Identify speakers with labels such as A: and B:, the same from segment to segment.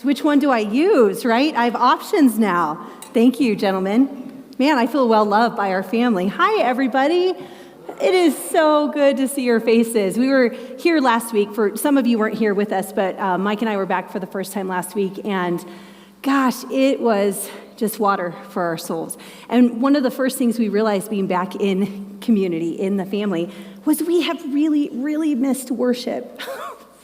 A: Which one do I use, right? I have options now. Thank you, gentlemen. Man, I feel well loved by our family. Hi, everybody. It is so good to see your faces. We were here last week. For some of you weren't here with us, but Mike and I were back for the first time last week, and gosh, it was just water for our souls. And one of the first things we realized being back in community, in the family, was we have really, really missed worship.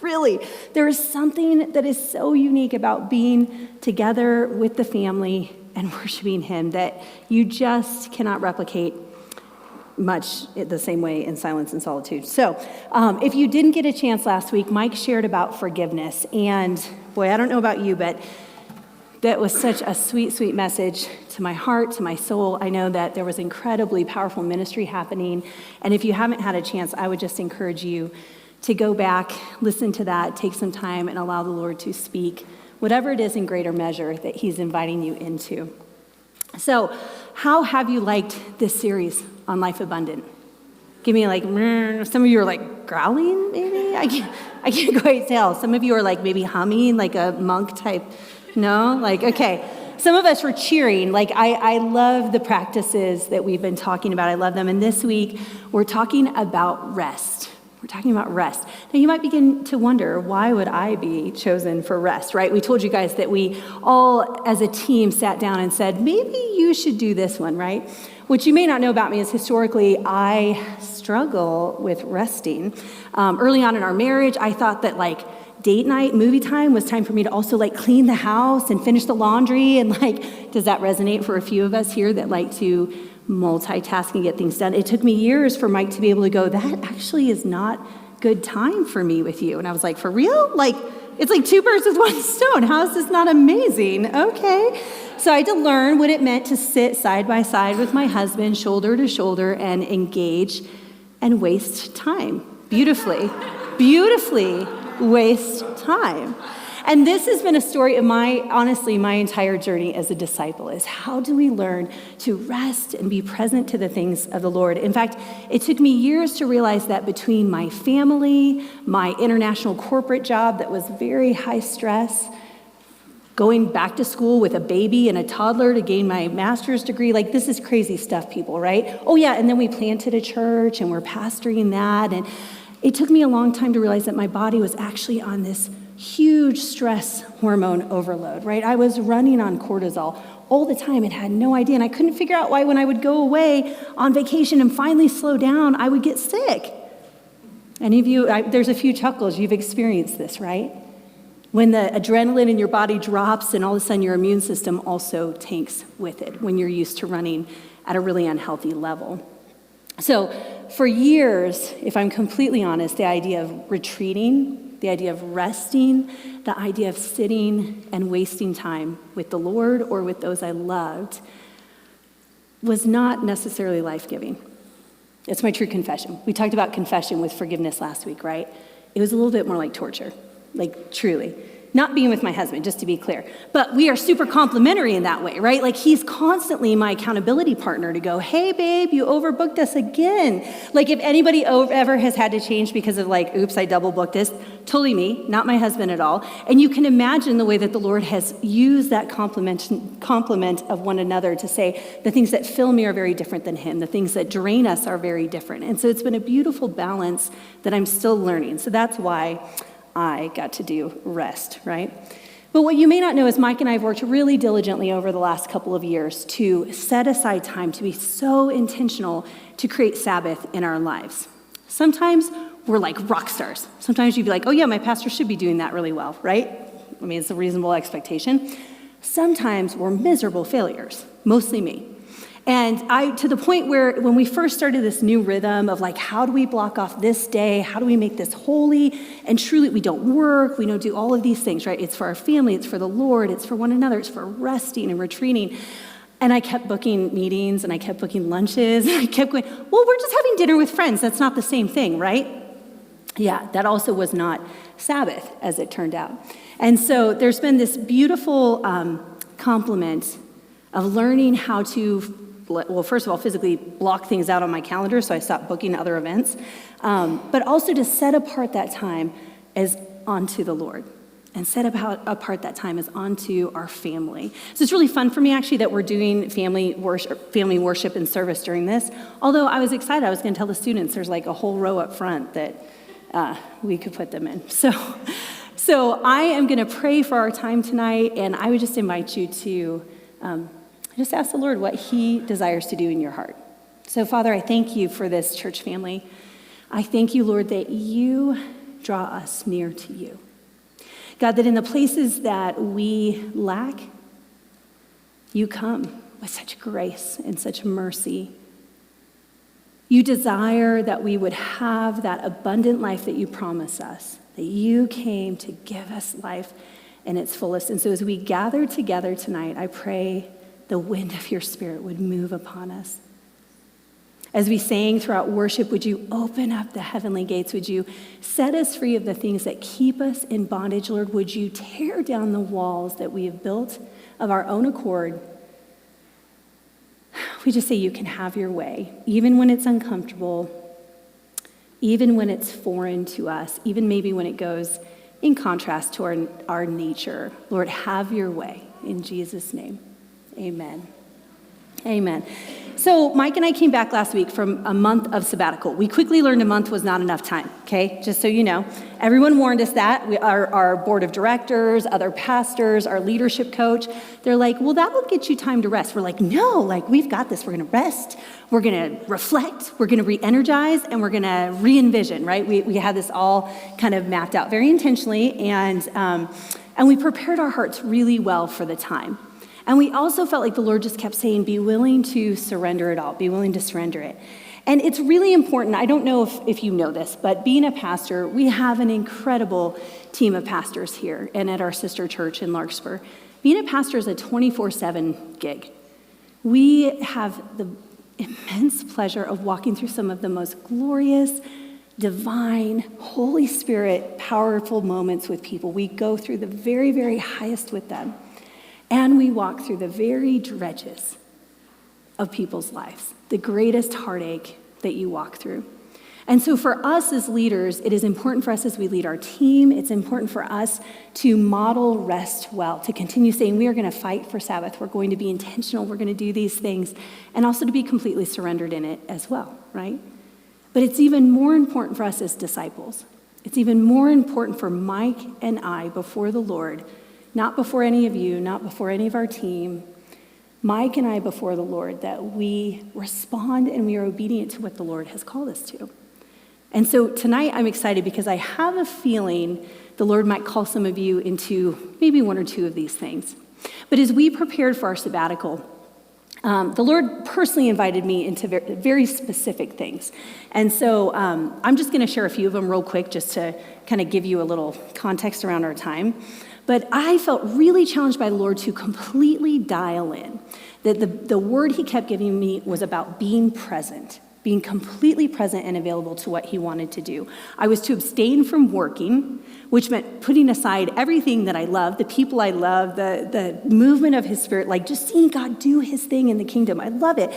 A: Really. There is something that is so unique about being together with the family and worshiping Him that you just cannot replicate much the same way in silence and solitude. So if you didn't get a chance last week, Mike shared about forgiveness. And boy, I don't know about you, but that was such a sweet, sweet message to my heart, to my soul. I know that there was incredibly powerful ministry happening. And if you haven't had a chance, I would just encourage you to go back, listen to that, take some time, and allow the Lord to speak whatever it is in greater measure that He's inviting you into. So how have you liked this series on Life Abundant? Give me like, some of you are like growling, maybe? I can't quite tell. Some of you are like maybe humming, like a monk type. No? Like, okay. Some of us were cheering. Like, I love the practices that we've been talking about. I love them. And this week, we're talking about rest. We're talking about rest. Now, you might begin to wonder, why would I be chosen for rest, right? We told you guys that we all, as a team, sat down and said, maybe you should do this one, right? What you may not know about me is historically, I struggle with resting. Early on in our marriage, I thought that like date night, movie time was time for me to also like clean the house and finish the laundry. And like, does that resonate for a few of us here that like to multitask and get things done? It took me years for Mike to be able to go, that actually is not good time for me with you. And I was like, for real? Like, it's like two birds with one stone. How is this not amazing? Okay. So I had to learn what it meant to sit side by side with my husband, shoulder to shoulder, and engage and waste time. Beautifully waste time. And this has been a story of my entire journey as a disciple, is how do we learn to rest and be present to the things of the Lord? In fact, it took me years to realize that between my family, my international corporate job that was very high stress, going back to school with a baby and a toddler to gain my master's degree, like this is crazy stuff, people, right? Oh yeah, and then we planted a church and we're pastoring that. And it took me a long time to realize that my body was actually on this huge stress hormone overload, right? I was running on cortisol all the time and had no idea. And I couldn't figure out why when I would go away on vacation and finally slow down, I would get sick. Any of you, there's a few chuckles, you've experienced this, right? When the adrenaline in your body drops and all of a sudden your immune system also tanks with it when you're used to running at a really unhealthy level. So for years, if I'm completely honest, the idea of retreating, the idea of resting, the idea of sitting and wasting time with the Lord or with those I loved was not necessarily life-giving. It's my true confession. We talked about confession with forgiveness last week, right? It was a little bit more like torture, like truly. Not being with my husband, just to be clear. But we are super complementary in that way, right? Like he's constantly my accountability partner to go, hey babe, you overbooked us again. Like if anybody ever has had to change because of like, oops, I double booked this, totally me, not my husband at all. And you can imagine the way that the Lord has used that complement of one another to say the things that fill me are very different than him. The things that drain us are very different. And so it's been a beautiful balance that I'm still learning. So that's why I got to do rest, right? But what you may not know is Mike and I have worked really diligently over the last couple of years to set aside time to be so intentional to create Sabbath in our lives. Sometimes we're like rock stars. Sometimes you'd be like, oh yeah, my pastor should be doing that really well, right? I mean, it's a reasonable expectation. Sometimes we're miserable failures, mostly me. And to the point where when we first started this new rhythm of like, how do we block off this day? How do we make this holy? And truly, we don't work. We don't do all of these things, right? It's for our family. It's for the Lord. It's for one another. It's for resting and retreating. And I kept booking meetings and I kept booking lunches. And I kept going, well, we're just having dinner with friends. That's not the same thing, right? Yeah, that also was not Sabbath, as it turned out. And so there's been this beautiful complement of learning how to, well, first of all, physically block things out on my calendar so I stopped booking other events, but also to set apart that time as unto the Lord. and set apart that time as onto our family. So it's really fun for me, actually, that we're doing family worship and service during this. Although I was excited, I was going to tell the students there's like a whole row up front that we could put them in. So I am going to pray for our time tonight, and I would just invite you to just ask the Lord what he desires to do in your heart. So, Father, I thank you for this church family. I thank you, Lord, that you draw us near to you. God, that in the places that we lack, you come with such grace and such mercy. You desire that we would have that abundant life that you promise us, that you came to give us life in its fullest. And so as we gather together tonight, I pray the wind of your Spirit would move upon us. As we sang throughout worship, would you open up the heavenly gates? Would you set us free of the things that keep us in bondage, Lord? Would you tear down the walls that we have built of our own accord? We just say you can have your way, even when it's uncomfortable, even when it's foreign to us, even maybe when it goes in contrast to our nature. Lord, have your way. In Jesus' name, amen. Amen. So Mike and I came back last week from a month of sabbatical. We quickly learned a month was not enough time, okay? Just so you know. Everyone warned us that. Our board of directors, other pastors, our leadership coach, they're like, well, that will get you time to rest. We're like, no, we've got this. We're going to rest. We're going to reflect. We're going to re-energize, and we're going to re-envision, right? We had this all kind of mapped out very intentionally, and we prepared our hearts really well for the time. And we also felt like the Lord just kept saying, be willing to surrender it all, be willing to surrender it. And it's really important. I don't know if you know this, but being a pastor, we have an incredible team of pastors here and at our sister church in Larkspur. Being a pastor is a 24/7 gig. We have the immense pleasure of walking through some of the most glorious, divine, Holy Spirit, powerful moments with people. We go through the very, very highest with them. And we walk through the very dredges of people's lives, the greatest heartache that you walk through. And so for us as leaders, it is important for us as we lead our team, it's important for us to model rest well, to continue saying we are going to fight for Sabbath, we're going to be intentional, we're going to do these things, and also to be completely surrendered in it as well, right? But it's even more important for us as disciples. It's even more important for Mike and I before the Lord, not before any of you, not before any of our team, Mike and I before the Lord, that we respond and we are obedient to what the Lord has called us to. And so tonight I'm excited because I have a feeling the Lord might call some of you into maybe one or two of these things. But as we prepared for our sabbatical, the Lord personally invited me into very specific things. And so I'm just going to share a few of them real quick just to kind of give you a little context around our time. But I felt really challenged by the Lord to completely dial in. That the word he kept giving me was about being present, being completely present and available to what he wanted to do. I was to abstain from working, which meant putting aside everything that I love, the people I love, the movement of his Spirit, like just seeing God do his thing in the kingdom. I love it.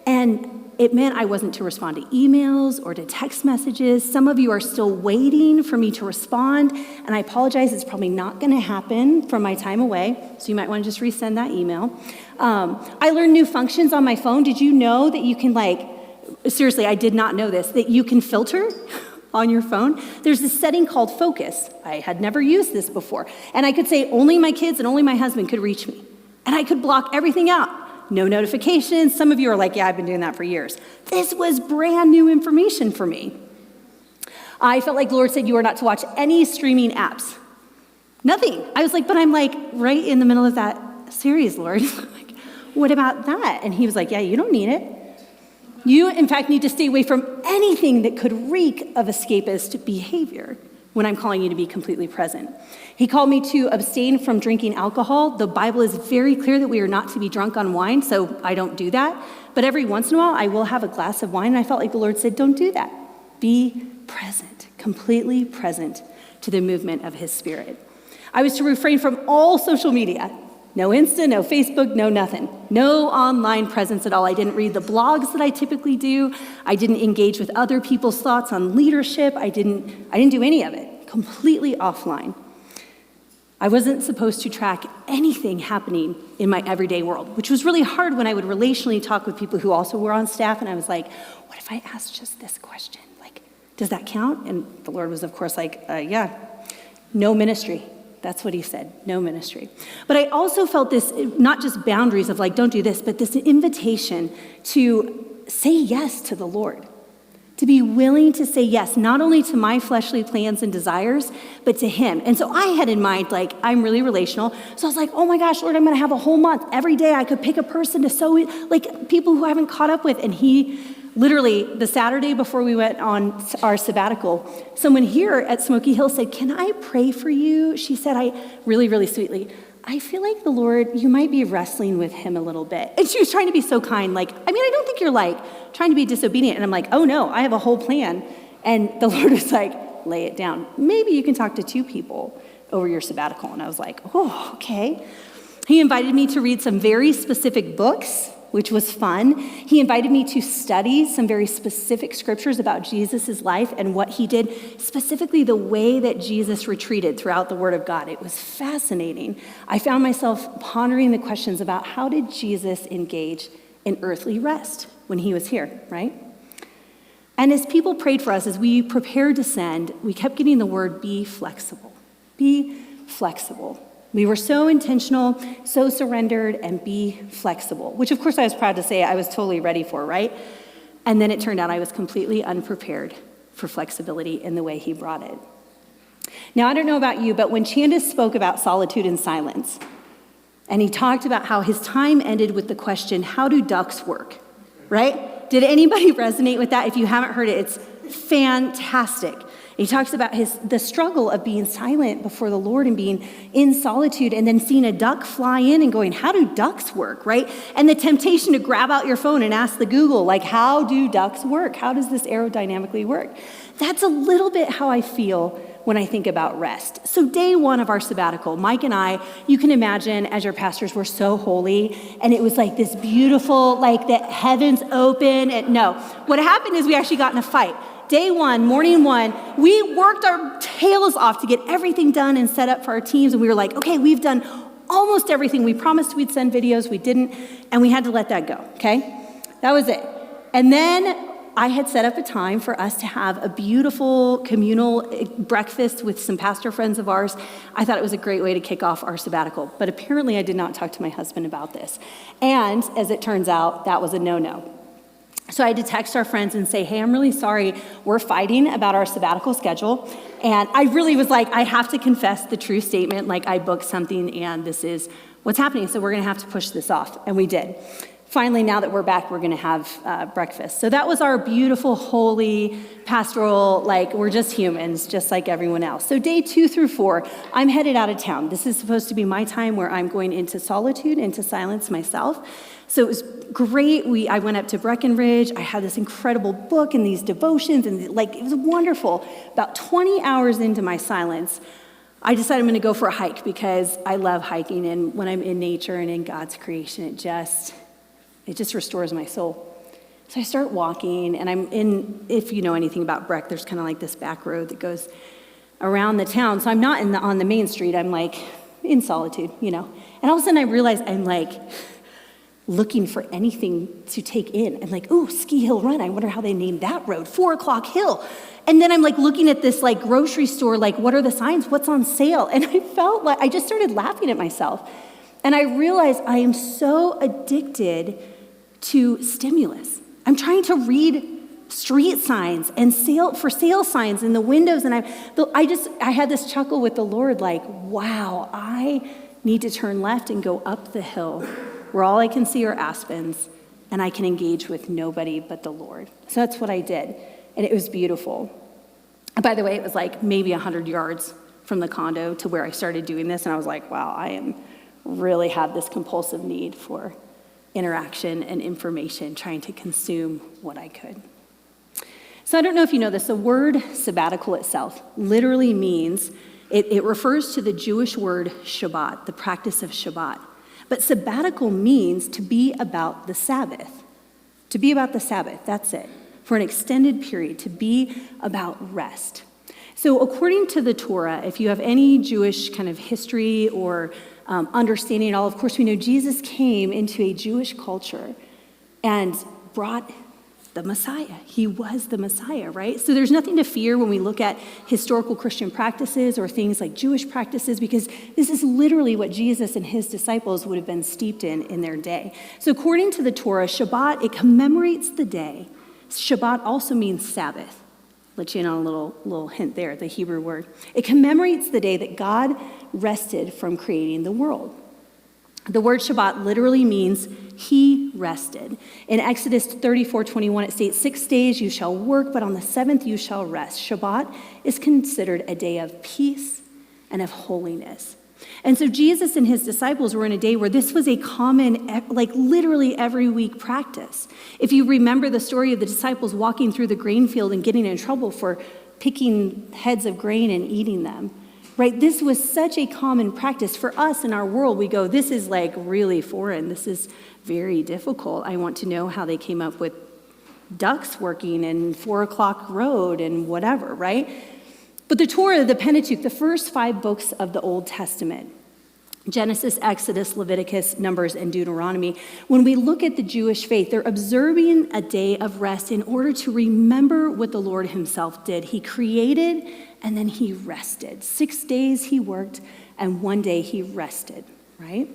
A: And it meant I wasn't to respond to emails or to text messages. Some of you are still waiting for me to respond, and I apologize, it's probably not going to happen from my time away, so you might want to just resend that email. I learned new functions on my phone. Did you know that you can, seriously, I did not know this, that you can filter on your phone? There's this setting called focus. I had never used this before, and I could say only my kids and only my husband could reach me, and I could block everything out. No notifications. Some of you are like, yeah, I've been doing that for years. This was brand new information for me. I felt like the Lord said you are not to watch any streaming apps. Nothing. I was like, but I'm right in the middle of that series, Lord. What about that? And he was like, yeah, you don't need it. You, in fact, need to stay away from anything that could reek of escapist behavior when I'm calling you to be completely present. He called me to abstain from drinking alcohol. The Bible is very clear that we are not to be drunk on wine, so I don't do that. But every once in a while, I will have a glass of wine, and I felt like the Lord said, don't do that. Be present, completely present to the movement of his Spirit. I was to refrain from all social media. No Insta, no Facebook, no nothing. No online presence at all. I didn't read the blogs that I typically do. I didn't engage with other people's thoughts on leadership. I didn't do any of it. Completely offline. I wasn't supposed to track anything happening in my everyday world, which was really hard when I would relationally talk with people who also were on staff, and I was like, what if I asked just this question? Like, does that count? And the Lord was, of course, like, yeah, no ministry. That's what he said, no ministry. But I also felt this, not just boundaries of like, don't do this, but this invitation to say yes to the Lord. To be willing to say yes, not only to my fleshly plans and desires, but to him. And so I had in mind, like, I'm really relational. So I was like, oh my gosh, Lord, I'm going to have a whole month. Every day I could pick a person to sow, like people who I haven't caught up with. And he literally, the Saturday before we went on our sabbatical, someone here at Smoky Hill said, can I pray for you? She said, really, really sweetly, I feel like the Lord, you might be wrestling with him a little bit. And she was trying to be so kind, like, I don't think you're like trying to be disobedient. And I'm like, oh no, I have a whole plan. And the Lord was like, lay it down. Maybe you can talk to 2 people over your sabbatical. And I was like, oh, okay. He invited me to read some very specific books, which was fun. He invited me to study some very specific scriptures about Jesus' life and what he did, specifically the way that Jesus retreated throughout the Word of God. It was fascinating. I found myself pondering the questions about how did Jesus engage in earthly rest when he was here, right? And as people prayed for us, as we prepared to send, we kept getting the word, be flexible. Be flexible. We were so intentional, so surrendered, and be flexible, which of course I was proud to say I was totally ready for, right? And then it turned out I was completely unprepared for flexibility in the way he brought it. Now, I don't know about you, but when Chandas spoke about solitude and silence, and he talked about how his time ended with the question, how do ducks work, right? Did anybody resonate with that? If you haven't heard it, it's fantastic. He talks about the struggle of being silent before the Lord and being in solitude and then seeing a duck fly in and going, how do ducks work, right? And the temptation to grab out your phone and ask the Google, like, how do ducks work? How does this aerodynamically work? That's a little bit how I feel when I think about rest. So day 1 of our sabbatical, Mike and I, you can imagine as your pastors, we're so holy, and it was like this beautiful, like the heavens open, and no. What happened is we actually got in a fight. Day 1, morning 1, we worked our tails off to get everything done and set up for our teams. And we were like, okay, we've done almost everything. We promised we'd send videos, we didn't, and we had to let that go, okay? That was it. And then I had set up a time for us to have a beautiful communal breakfast with some pastor friends of ours. I thought it was a great way to kick off our sabbatical, but apparently I did not talk to my husband about this. And as it turns out, that was a no-no. So I had to text our friends and say, hey, I'm really sorry. We're fighting about our sabbatical schedule. And I really was like, I have to confess the true statement, like I booked something and this is what's happening. So we're going to have to push this off. And we did. Finally, now that we're back, we're going to have breakfast. So that was our beautiful, holy, pastoral, like we're just humans, just like everyone else. So day 2 through 4, I'm headed out of town. This is supposed to be my time where I'm going into solitude, into silence myself. So it was great. I went up to Breckenridge. I had this incredible book and these devotions, and like it was wonderful. About 20 hours into my silence, I decided I'm going to go for a hike because I love hiking, and when I'm in nature and in God's creation, it just restores my soul. So I start walking, and I'm in, if you know anything about Breck, there's kind of like this back road that goes around the town. So I'm not on the main street. I'm like in solitude, And all of a sudden I realize I'm like looking for anything to take in. I'm like, ooh, Ski Hill Run. I wonder how they named that road, 4 o'clock hill. And then I'm like looking at this like grocery store, like what are the signs? What's on sale? And I felt like I just started laughing at myself. And I realized I am so addicted to stimulus. I'm trying to read street signs and for sale signs in the windows. And I had this chuckle with the Lord, like, wow, I need to turn left and go up the hill where all I can see are aspens and I can engage with nobody but the Lord. So that's what I did. And it was beautiful. And by the way, it was like maybe 100 yards from the condo to where I started doing this. And I was like, wow, I really have this compulsive need for interaction and information, trying to consume what I could. So I don't know if you know this, the word sabbatical itself literally means, it refers to the Jewish word Shabbat, the practice of Shabbat. But sabbatical means to be about the Sabbath. To be about the Sabbath, that's it. For an extended period, to be about rest. So according to the Torah, if you have any Jewish kind of history or understanding at all, of course we know Jesus came into a Jewish culture and brought the Messiah. He was the Messiah, right? So there's nothing to fear when we look at historical Christian practices or things like Jewish practices, because this is literally what Jesus and his disciples would have been steeped in their day. So according to the Torah, Shabbat, it commemorates the day. Shabbat also means Sabbath. Let you in on a little hint there, the Hebrew word. It commemorates the day that God rested from creating the world. The word Shabbat literally means he rested. In Exodus 34:21, it states, 6 days you shall work, but on the seventh you shall rest. Shabbat is considered a day of peace and of holiness. And so Jesus and his disciples were in a day where this was a common, like literally every week practice. If you remember the story of the disciples walking through the grain field and getting in trouble for picking heads of grain and eating them, right? This was such a common practice. For us in our world, we go, this is like really foreign. This is very difficult. I want to know how they came up with ducks working and 4 o'clock road and whatever, right? But the Torah, the Pentateuch, the first 5 books of the Old Testament, Genesis, Exodus, Leviticus, Numbers, and Deuteronomy, when we look at the Jewish faith, they're observing a day of rest in order to remember what the Lord himself did. He created and then he rested. 6 days he worked and 1 day he rested, right?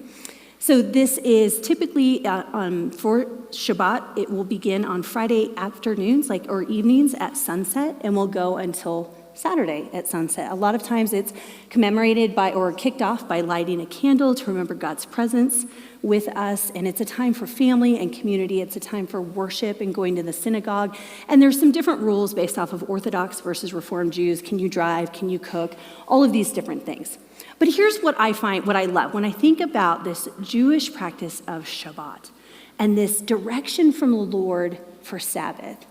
A: So this is typically for Shabbat, it will begin on Friday afternoons, or evenings at sunset, and will go until Saturday at sunset. A lot of times it's commemorated by or kicked off by lighting a candle to remember God's presence with us. And it's a time for family and community. It's a time for worship and going to the synagogue. And there's some different rules based off of Orthodox versus Reformed Jews. Can you drive? Can you cook? All of these different things. But here's what I find, what I love. When I think about this Jewish practice of Shabbat and this direction from the Lord for Sabbath,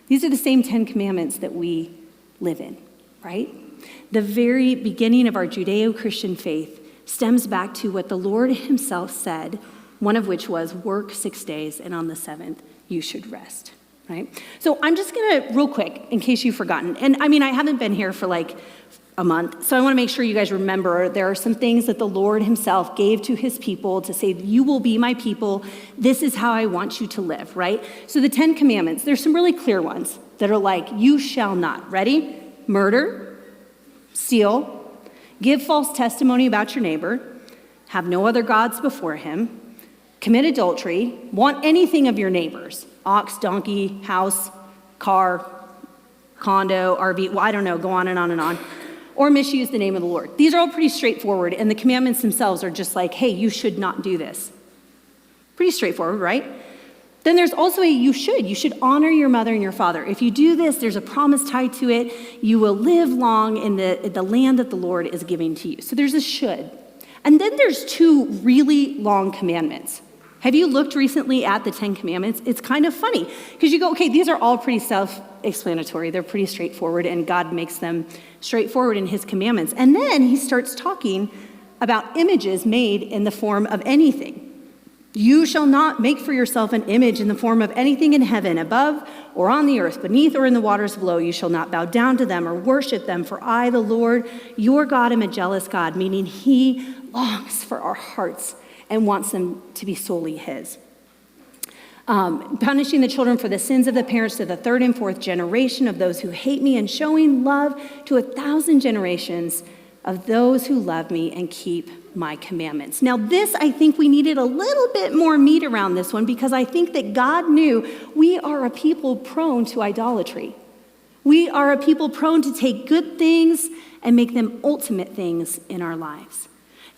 A: these are the same 10 commandments that we live in, right? The very beginning of our Judeo-Christian faith stems back to what the Lord himself said, one of which was, work 6 days, and on the seventh you should rest, right? So I'm just gonna, real quick, in case you've forgotten, and I mean, I haven't been here for like a month, so I wanna make sure you guys remember there are some things that the Lord himself gave to his people to say, you will be my people, this is how I want you to live, right? So the 10 commandments, there's some really clear ones that are like, you shall not, ready? Murder, steal, give false testimony about your neighbor, have no other gods before him, commit adultery, want anything of your neighbors, ox, donkey, house, car, condo, RV, well, I don't know, go on and on and on, or misuse the name of the Lord. These are all pretty straightforward, and the commandments themselves are just like, hey, you should not do this. Pretty straightforward, right? Then there's also you should honor your mother and your father. If you do this, there's a promise tied to it. You will live long in the land that the Lord is giving to you. So there's a should. And then there's 2 really long commandments. Have you looked recently at the 10 commandments? It's kind of funny because you go, okay, these are all pretty self-explanatory. They're pretty straightforward, and God makes them straightforward in his commandments. And then he starts talking about images made in the form of anything. You shall not make for yourself an image in the form of anything in heaven above or on the earth, beneath or in the waters below. You shall not bow down to them or worship them, for I, the Lord, your God, am a jealous God, meaning he longs for our hearts and wants them to be solely his. Punishing the children for the sins of the parents to the 3rd and 4th generation of those who hate me, and showing love to 1,000 generations of those who love me and keep my commandments. Now this, I think we needed a little bit more meat around this one, because I think that God knew we are a people prone to idolatry. We are a people prone to take good things and make them ultimate things in our lives.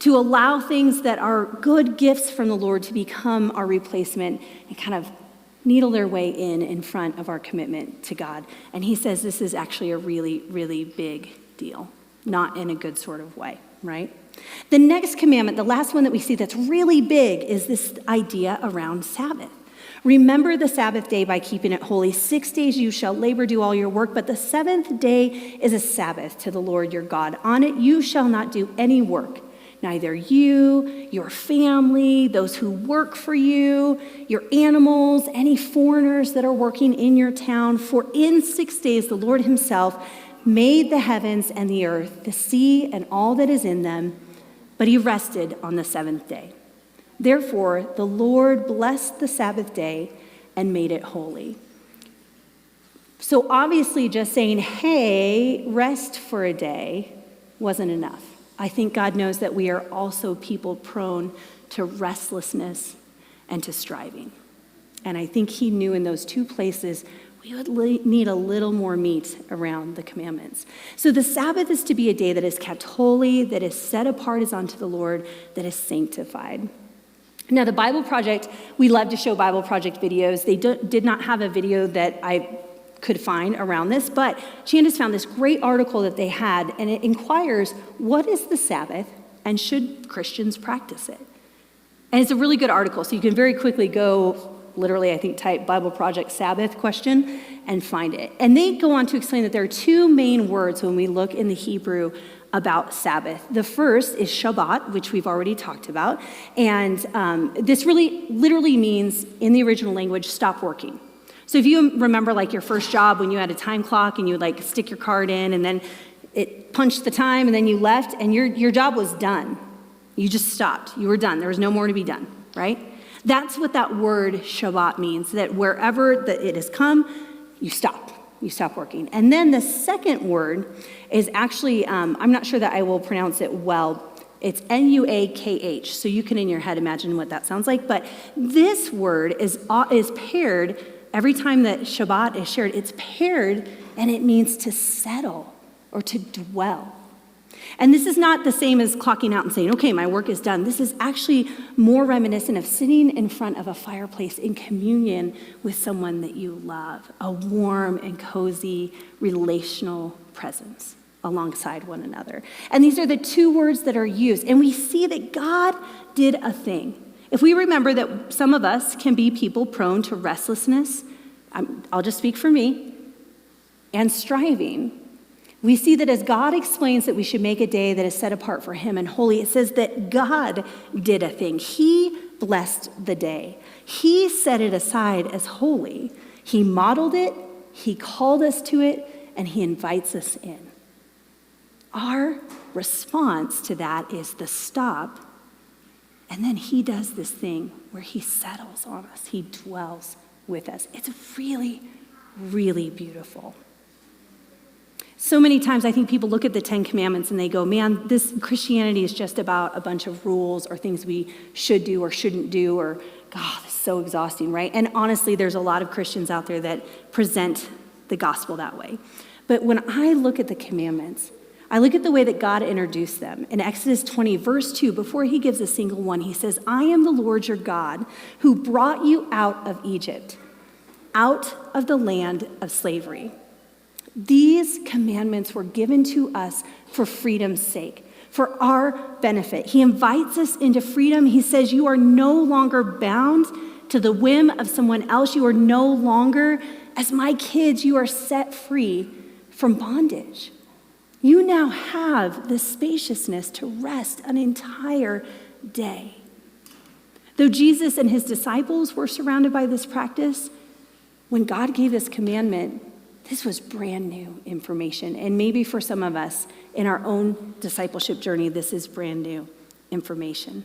A: To allow things that are good gifts from the Lord to become our replacement and kind of needle their way in front of our commitment to God. And he says this is actually a really, really big deal, not in a good sort of way, right? The next commandment, the last one that we see that's really big, is this idea around Sabbath. Remember the Sabbath day by keeping it holy. 6 days you shall labor, do all your work, but the 7th day is a Sabbath to the Lord your God. On it you shall not do any work, neither you, your family, those who work for you, your animals, any foreigners that are working in your town. For in 6 days the Lord himself made the heavens and the earth, the sea and all that is in them, but he rested on the seventh day. Therefore, the Lord blessed the Sabbath day and made it holy. So obviously just saying, hey, rest for a day wasn't enough. I think God knows that we are also people prone to restlessness and to striving. And I think he knew in those two places we would need a little more meat around the commandments. So the Sabbath is to be a day that is kept holy, that is set apart as unto the Lord, that is sanctified. Now, the Bible Project, we love to show Bible Project videos. They did not have a video that I could find around this, but Candace found this great article that they had, and it inquires, what is the Sabbath, and should Christians practice it? And it's a really good article, so you can very quickly go, literally, I think, type Bible Project Sabbath question and find it. And they go on to explain that there are two main words when we look in the Hebrew about Sabbath. The first is Shabbat, which we've already talked about. And this really literally means, in the original language, stop working. So if you remember like your first job when you had a time clock and you would like stick your card in and then it punched the time and then you left and your job was done. You just stopped. You were done. There was no more to be done, right? That's what that word Shabbat means, that wherever it has come, you stop. You stop working. And then the second word is actually, I'm not sure that I will pronounce it well. It's Nuakh. So you can in your head imagine what that sounds like. But this word is paired, every time that Shabbat is shared, it's paired and it means to settle or to dwell. And this is not the same as clocking out and saying, okay, my work is done. This is actually more reminiscent of sitting in front of a fireplace in communion with someone that you love, a warm and cozy relational presence alongside one another. And these are the two words that are used. And we see that God did a thing. If we remember that some of us can be people prone to restlessness, I'll just speak for me, and striving, we see that as God explains that we should make a day that is set apart for him and holy, it says that God did a thing. He blessed the day. He set it aside as holy. He modeled it, he called us to it, and he invites us in. Our response to that is the stop, and then he does this thing where he settles on us. He dwells with us. It's really, really beautiful. So many times I think people look at the 10 Commandments and they go, man, this Christianity is just about a bunch of rules or things we should do or shouldn't do, or, God, this is so exhausting, right? And honestly, there's a lot of Christians out there that present the gospel that way. But when I look at the commandments, I look at the way that God introduced them. In Exodus 20, verse 2, before he gives a single one, he says, I am the Lord your God who brought you out of Egypt, out of the land of slavery. These commandments were given to us for freedom's sake, for our benefit. He invites us into freedom. He says, you are no longer bound to the whim of someone else. You are no longer, as my kids, you are set free from bondage. You now have the spaciousness to rest an entire day. Though Jesus and his disciples were surrounded by this practice, when God gave this commandment, this was brand new information. And maybe for some of us in our own discipleship journey, this is brand new information.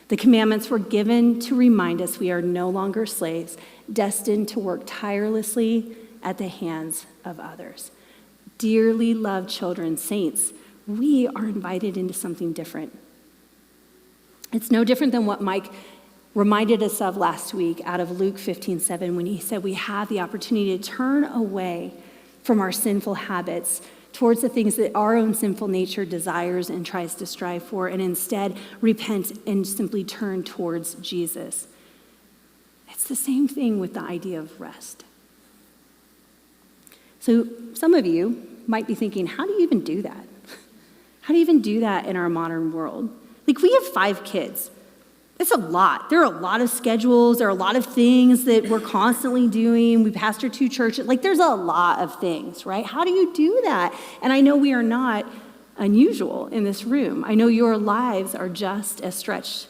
A: The commandments were given to remind us we are no longer slaves, destined to work tirelessly at the hands of others. Dearly loved children, saints, we are invited into something different. It's no different than what Mike reminded us of last week out of Luke 15:7, when he said we have the opportunity to turn away from our sinful habits towards the things that our own sinful nature desires and tries to strive for, and instead repent and simply turn towards Jesus. It's the same thing with the idea of rest. So some of you might be thinking, how do you even do that? How do you even do that in our modern world? Like, we have 5 kids. It's a lot. There are a lot of schedules. There are a lot of things that we're constantly doing. We pastor 2 churches. Like, there's a lot of things, right? How do you do that? And I know we are not unusual in this room. I know your lives are just as stretched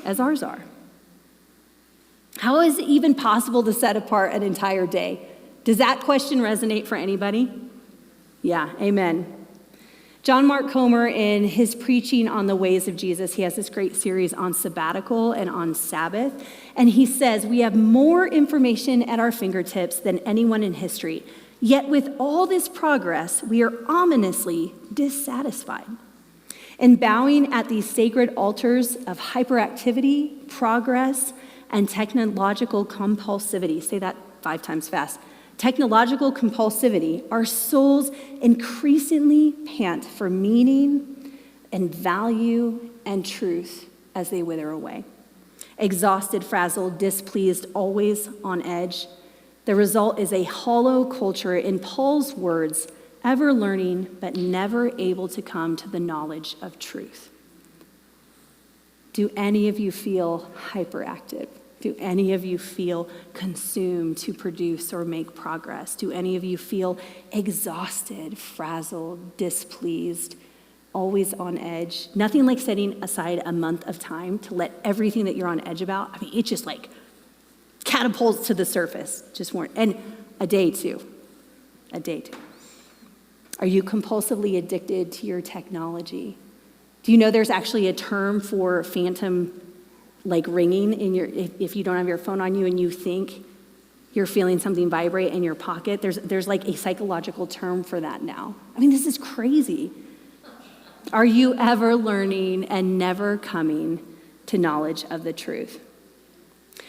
A: as ours are. How is it even possible to set apart an entire day? Does that question resonate for anybody? Yeah, amen. John Mark Comer, in his preaching on the ways of Jesus, he has this great series on sabbatical and on Sabbath. And he says, we have more information at our fingertips than anyone in history. Yet with all this progress, we are ominously dissatisfied. And bowing at these sacred altars of hyperactivity, progress, and technological compulsivity, say that 5 times fast, technological compulsivity, our souls increasingly pant for meaning and value and truth as they wither away. Exhausted, frazzled, displeased, always on edge. The result is a hollow culture, in Paul's words, ever learning but never able to come to the knowledge of truth. Do any of you feel hyperactive? Do any of you feel consumed to produce or make progress? Do any of you feel exhausted, frazzled, displeased, always on edge? Nothing like setting aside a month of time to let everything that you're on edge about, I mean, it just like catapults to the surface. And a day too. Are you compulsively addicted to your technology? Do you know there's actually a term for phantom ringing in your, if you don't have your phone on you and you think you're feeling something vibrate in your pocket, there's like a psychological term for that now. I mean, this is crazy. Are you ever learning and never coming to knowledge of the truth?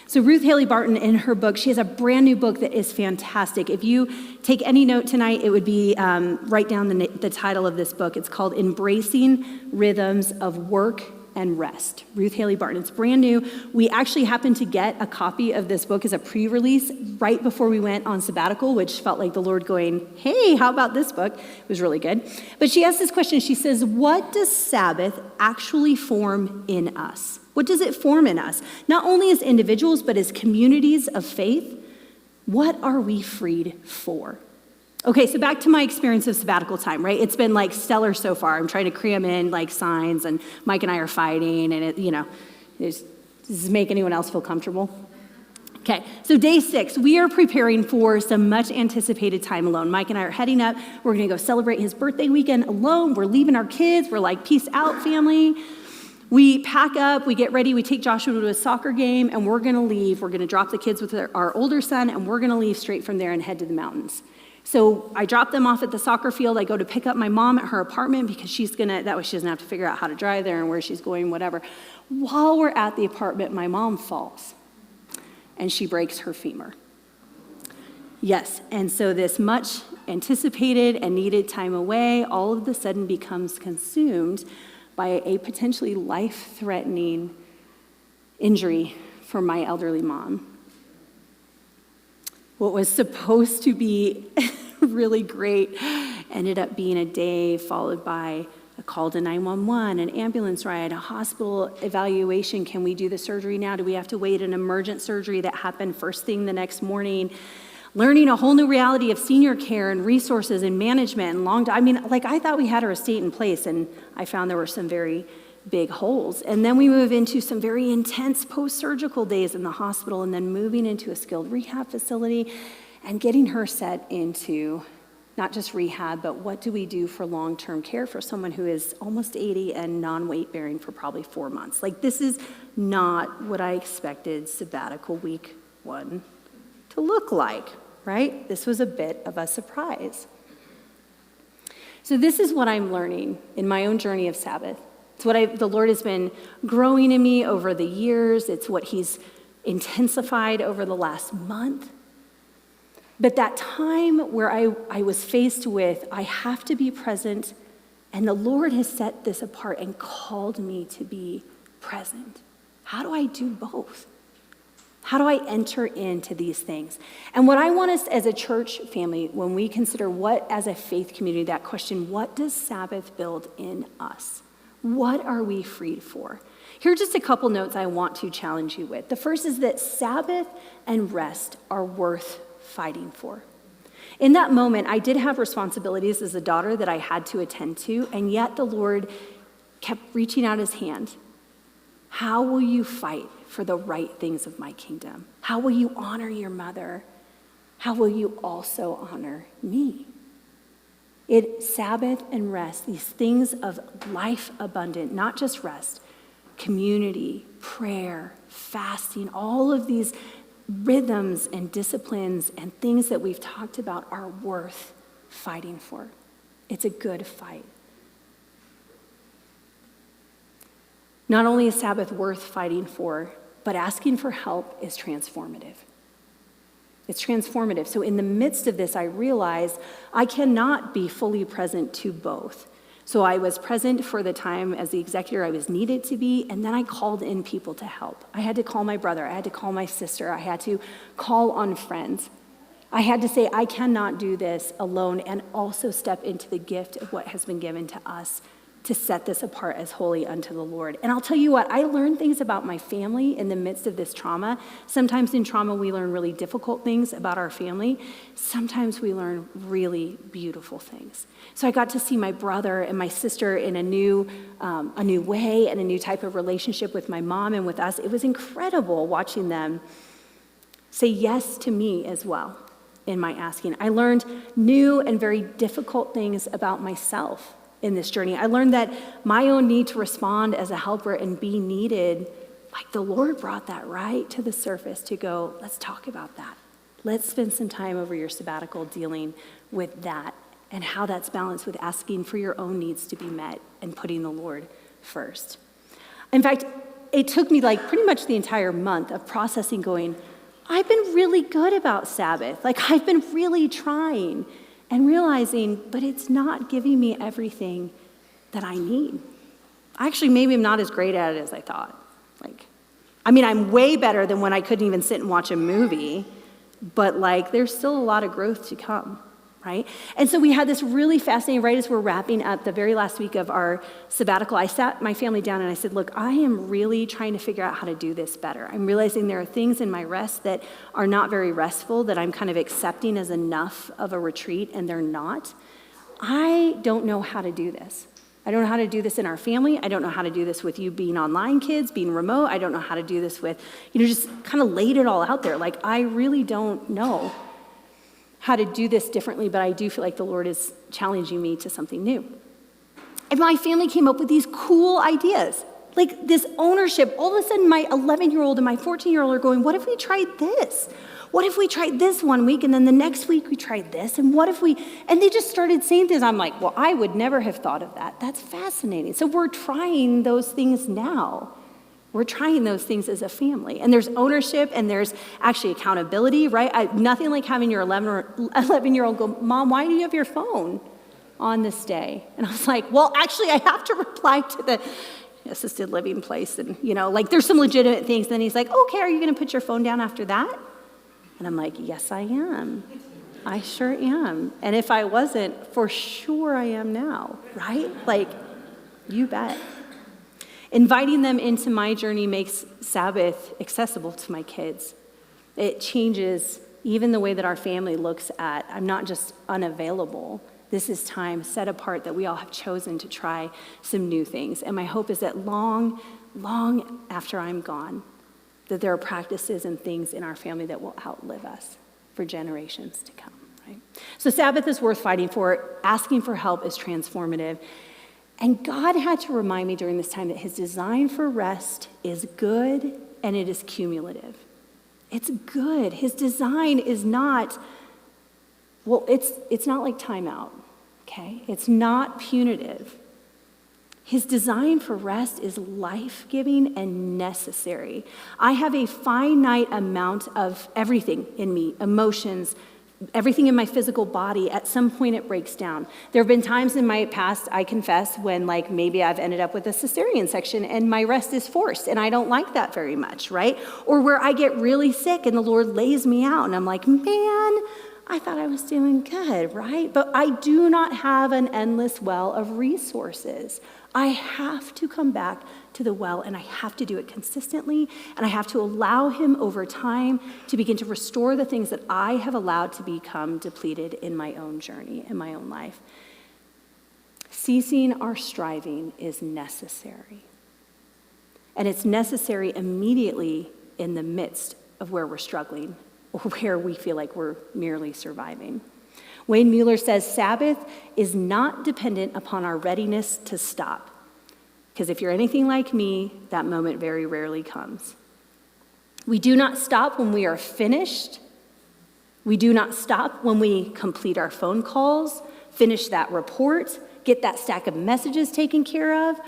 A: So Ruth Haley Barton, in her book, she has a brand new book that is fantastic. If you take any note tonight, it would be write down the title of this book. It's called Embracing Rhythms of Work and Rest. Ruth Haley Barton. It's brand new. We actually happened to get a copy of this book as a pre-release right before we went on sabbatical, which felt like the Lord going, hey, how about this book? It was really good. But she asked this question. She says, what does Sabbath actually form in us? What does it form in us? Not only as individuals, but as communities of faith. What are we freed for? Okay, so back to my experience of sabbatical time, right? It's been like stellar so far. I'm trying to cram in like signs, and Mike and I are fighting, and does this make anyone else feel comfortable? Okay, so day 6, we are preparing for some much anticipated time alone. Mike and I are heading up. We're gonna go celebrate his birthday weekend alone. We're leaving our kids. We're like, peace out, family. We pack up, we get ready, we take Joshua to a soccer game, and we're gonna leave. We're gonna drop the kids with our older son, and we're gonna leave straight from there and head to the mountains. So I drop them off at the soccer field. I go to pick up my mom at her apartment because that way she doesn't have to figure out how to drive there and where she's going, whatever. While we're at the apartment, my mom falls and she breaks her femur. Yes, and so this much anticipated and needed time away all of a sudden becomes consumed by a potentially life-threatening injury for my elderly mom. What was supposed to be really great ended up being a day followed by a call to 911, an ambulance ride, a hospital evaluation. Can we do the surgery now? Do we have to wait an emergent surgery that happened first thing the next morning? Learning a whole new reality of senior care and resources and management and I thought we had our estate in place, and I found there were some very big holes. And then we move into some very intense post-surgical days in the hospital, and then moving into a skilled rehab facility and getting her set into not just rehab, but what do we do for long-term care for someone who is almost 80 and non-weight bearing for probably 4 months. This is not what I expected sabbatical week 1 to look like, right? This was a bit of a surprise. So this is what I'm learning in my own journey of Sabbath. It's what the Lord has been growing in me over the years. It's what he's intensified over the last month. But that time where I was faced with, I have to be present, and the Lord has set this apart and called me to be present. How do I do both? How do I enter into these things? And what I want us as a church family, when we consider what as a faith community, that question, what does Sabbath build in us? What are we freed for? Here are just a couple notes I want to challenge you with. The first is that Sabbath and rest are worth fighting for. In that moment, I did have responsibilities as a daughter that I had to attend to, and yet the Lord kept reaching out his hand. How will you fight for the right things of my kingdom? How will you honor your mother? How will you also honor me? Sabbath and rest, these things of life abundant, not just rest, community, prayer, fasting, all of these rhythms and disciplines and things that we've talked about are worth fighting for. It's a good fight. Not only is Sabbath worth fighting for, but asking for help is transformative. It's transformative. So in the midst of this, I realized I cannot be fully present to both. So I was present for the time as the executor I was needed to be, and then I called in people to help. I had to call my brother. I had to call my sister. I had to call on friends. I had to say, I cannot do this alone, and also step into the gift of what has been given to us to set this apart as holy unto the Lord. And I'll tell you what, I learned things about my family in the midst of this trauma. Sometimes in trauma, we learn really difficult things about our family. Sometimes we learn really beautiful things. So I got to see my brother and my sister in a new way and a new type of relationship with my mom and with us. It was incredible watching them say yes to me as well in my asking. I learned new and very difficult things about myself in this journey. I learned that my own need to respond as a helper and be needed, like the Lord brought that right to the surface to go, let's talk about that. Let's spend some time over your sabbatical dealing with that and how that's balanced with asking for your own needs to be met and putting the Lord first. In fact, it took me like pretty much the entire month of processing going, I've been really good about Sabbath. Like I've been really trying. And realizing, but it's not giving me everything that I need. Actually, maybe I'm not as great at it as I thought. I'm way better than when I couldn't even sit and watch a movie, but there's still a lot of growth to come, right? And so we had this really fascinating, right as we're wrapping up the very last week of our sabbatical, I sat my family down and I said, look, I am really trying to figure out how to do this better. I'm realizing there are things in my rest that are not very restful, that I'm kind of accepting as enough of a retreat, and they're not. I don't know how to do this. I don't know how to do this in our family. I don't know how to do this with you being online kids, being remote. I don't know how to do this with, just kind of laid it all out there. I really don't know how to do this differently, but I do feel like the Lord is challenging me to something new. And my family came up with these cool ideas, like this ownership. All of a sudden, my 11-year-old and my 14-year-old are going, what if we tried this? What if we tried this one week, and then the next week we tried this? And what if we, and they just started saying things. I'm like, well, I would never have thought of that. That's fascinating. So we're trying those things now. We're trying those things as a family. And there's ownership and there's actually accountability, right? Nothing like having your 11-year-old go, Mom, why do you have your phone on this day? And I was like, well, actually, I have to reply to the assisted living place. And, there's some legitimate things. Then he's like, okay, are you going to put your phone down after that? And I'm like, yes, I am. I sure am. And if I wasn't, for sure I am now, right? You bet. Inviting them into my journey makes Sabbath accessible to my kids. It changes even the way that our family looks at, I'm not just unavailable. This is time set apart that we all have chosen to try some new things. And my hope is that long after I'm gone, that there are practices and things in our family that will outlive us for generations to come, right? So Sabbath is worth fighting for. Asking for help is transformative. And God had to remind me during this time that his design for rest is good and it is cumulative. It's good. His design is not, it's not like timeout, okay? It's not punitive. His design for rest is life-giving and necessary. I have a finite amount of everything in me, emotions, everything in my physical body. At some point it breaks down. There have been times in my past, I confess, when maybe I've ended up with a cesarean section and my rest is forced and I don't like that very much, right? Or where I get really sick and the Lord lays me out and I'm like, man, I thought I was doing good, right? But I do not have an endless well of resources. I have to come back to the well, and I have to do it consistently, and I have to allow him over time to begin to restore the things that I have allowed to become depleted in my own journey, in my own life. Ceasing our striving is necessary. And it's necessary immediately in the midst of where we're struggling or where we feel like we're merely surviving. Wayne Mueller says Sabbath is not dependent upon our readiness to stop. Because if you're anything like me, that moment very rarely comes. We do not stop when we are finished. We do not stop when we complete our phone calls, finish that report, get that stack of messages taken care of,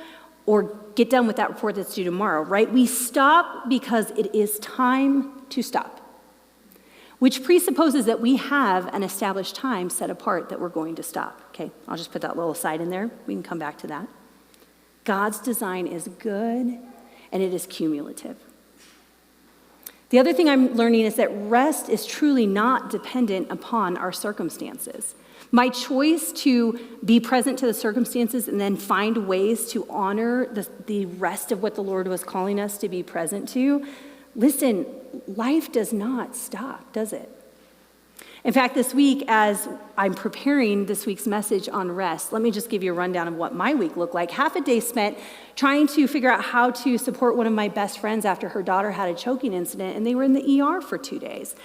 A: or get done with that report that's due tomorrow, right? We stop because it is time to stop, which presupposes that we have an established time set apart that we're going to stop. Okay, I'll just put that little aside in there. We can come back to that. God's design is good, and it is cumulative. The other thing I'm learning is that rest is truly not dependent upon our circumstances. My choice to be present to the circumstances and then find ways to honor the rest of what the Lord was calling us to be present to, listen, life does not stop, does it? In fact, this week, as I'm preparing this week's message on rest, let me just give you a rundown of what my week looked like. Half a day spent trying to figure out how to support one of my best friends after her daughter had a choking incident, and they were in the ER for 2 days.